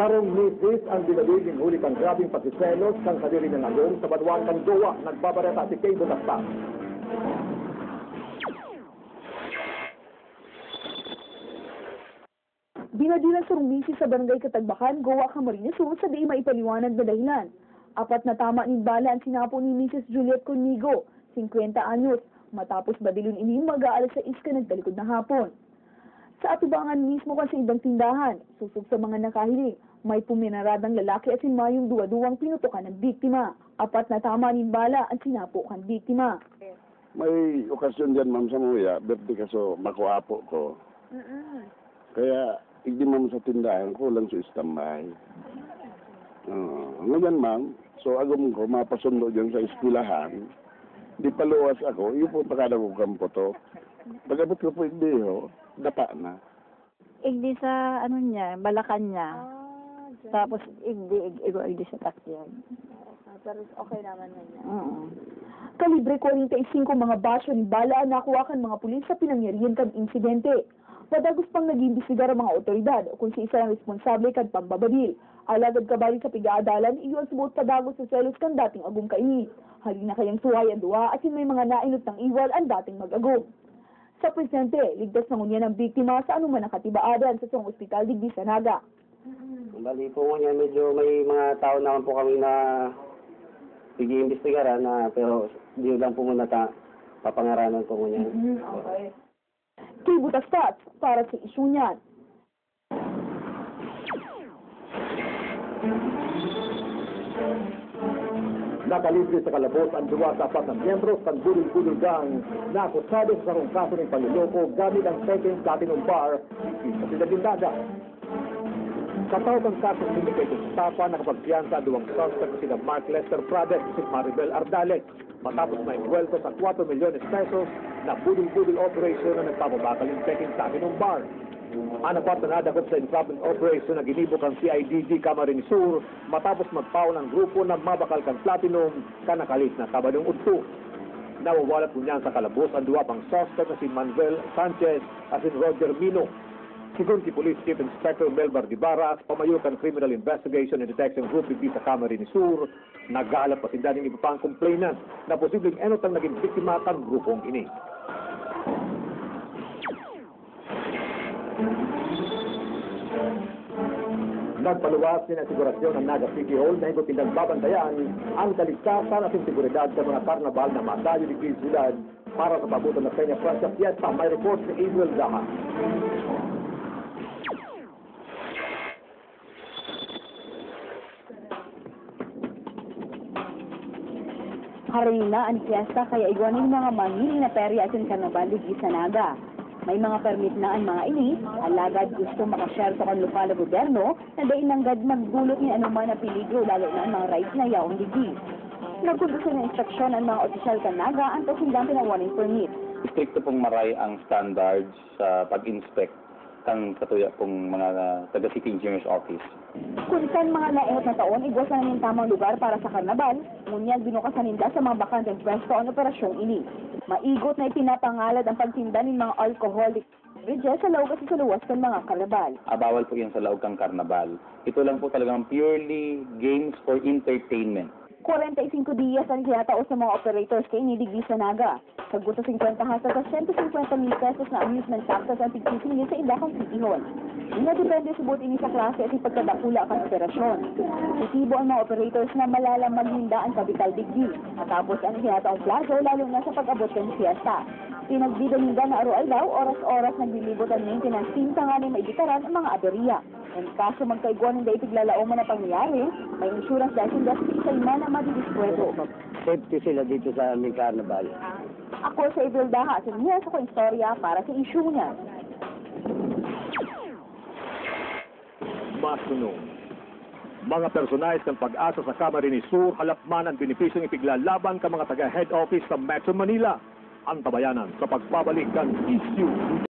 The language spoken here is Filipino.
Karong misis ang dinawig ng huli kang grabing pagsiselos kang kadiri ng agong sa banwang kang jowa nagbabareta si Kay Butastas. Dinadilan sa rumisi sa barangay Katagbakan, Goa, Camarines Sur sa di maipaliwanag na dahilan. Apat na tama ni bala ang sinapo ni Mrs. Juliet Conigo, 50 anyos, matapos badilon ini mag-aalas sa iska nagtalikod na hapon. Sa atubangan mismo kan sa ibang tindahan, susog sa mga nakahiling, may puminaradang lalaki at sinmayong duwa-duwang pinutukan ng biktima. Apat na tama ni bala ang sinapo kan biktima. May okasyon dyan, ma'am, sa muya, birthday kaso makuapo ko. Kaya, hindi ma'am sa tindahan, kulang sa istambay. Ngayon, ma'am, so agam ko, mapasundo dyan sa eskwelahan. Di paluwas ako, iyo po pakada ko kampo to. Pagabot ko po hindi ho, dapa na. Igdi sa ano niya, balakan niya. Tapos igdi sa takyan. Pero okay naman na niya. Kalibre 45 mga basyo ni bala ang nakuha kan mga pulis sa pinangyarihan kan insidente. Padagos pang nag-iimbestigar ang mga otoridad kung si isa ang responsable kan pambabadil. Alagad kabali sa pigaadalan, iyon subot padagos sa selos kan dating agong kaini. Halina kayang suhay ang duwa at may mga nainot ng iwal ang dating mag-agong. Sa presente, ligtas na ngunya ng biktima sa anuman nakatibaadan sa isang ospital digdi sa Naga. Bali po ngunya, medyo may mga tao naman po kami na nag-iimbestigaran na pero di lang po muna papangaranan po ngunya. Okay. Kay Butastas para sa isyu niyan. Nakalibre sa kalabos ang duwa sa apat ng miyembros ng Budol-Budol Gang na akusado sa sarong kaso ng panluloko gamit ang second platinum bar sa Pinagdindaga. Sa tawag ang kaso ng Syndicate of Tapa, nakapagpiyansa ang duwang suspect sina Mark Lester Prades at si Maribel Ardales matapos may buwelto sa 4 milyones pesos na budol-budol operation na nagpapabakal ng second platinum bar. Ang apat na nadakop sa entrapment operation na ginibok ang CIDG Camarines Sur matapos magpaw ng grupo na mabakal kang platinum kanakalit na Sabadong Udto. Nawawalat po niyan sa kalabos ang duwa pang suspect na si Manuel Sanchez at si Roger Mino. Sigun si Police Chief Inspector Melbar Dibarra, pamayukan Criminal Investigation and Detection Group dito sa Camarines Sur, nag-aalap pa sinda ng iba pang complainant na posibleng enotang naging biktima ng grupong ini. Nagpaluwas din ang sigurasyon ng Naga City Hall na higit pinagbabantayan ang kaligtasan at seguridad sa mga karnabal na madayo di Quezon para sa pabutan ng Peña Francia Fiesta. May report si Adriel Daha. Harina ang fiesta kaya igwanin mga manili na perya at yung karnabal di sa Naga. May mga permit na ang mga ini, alagad gusto makashare sa kanlupal na gobyerno na dahin nanggad magdulot ni anuman na peligro lalo na ang mga rights na yaong digi. Nagkuduso ng instruksyon ang mga opisyal ka Naga ang pasindang pinawarning permit. Stricto pong maray ang standards sa pag-inspect kang katuya pong mga taga-city engineer's office. Kung saan mga naingot na taon, igwasan namin tamang lugar para sa karnabal, ngunyan binukasan nila sa mga bakanteng pwesto ang operasyong ini. Maigot na ipinapangalad ang pagtinda ng mga alcoholic beverages sa loob at sa luwas ng mga karnabal. Bawal po yan sa laog kang karnabal. Ito lang po talagang purely games for entertainment. 45 dias ang kinatao sa mga operators kay inidigdi sa Naga. Sagot sa 50 hasta sa 150,000 pesos na amusement taxes ang tigsisilin sa Ilocos City Hall. Depende subot ini sa klase at ipagkadakula ang operasyon. Positibo ang mga operators na malalang maglinda ang kapital digdi. Matapos ang kinataong plazo lalo na sa pag-abot ng fiesta. Pinagdidalinda na araw-araw, oras-oras naglilibot ang maintenance team sa nga maibitaran ang mga aberya. Ang kaso magkaiguan ng daig lalao man na pangyayari, may insurance dahil sa ima na madidispueto. Safety sila dito sa aming carnival. Ako sa Adriel Daha, sa niya sa istorya para sa issue niya. Masunong. Mga personalis ng pag-asa sa Camarines Sur, halapman ang benepisyong ipiglalaban ka mga taga-head office sa Metro Manila. Ang tabayanan sa pagbabalik ng issue.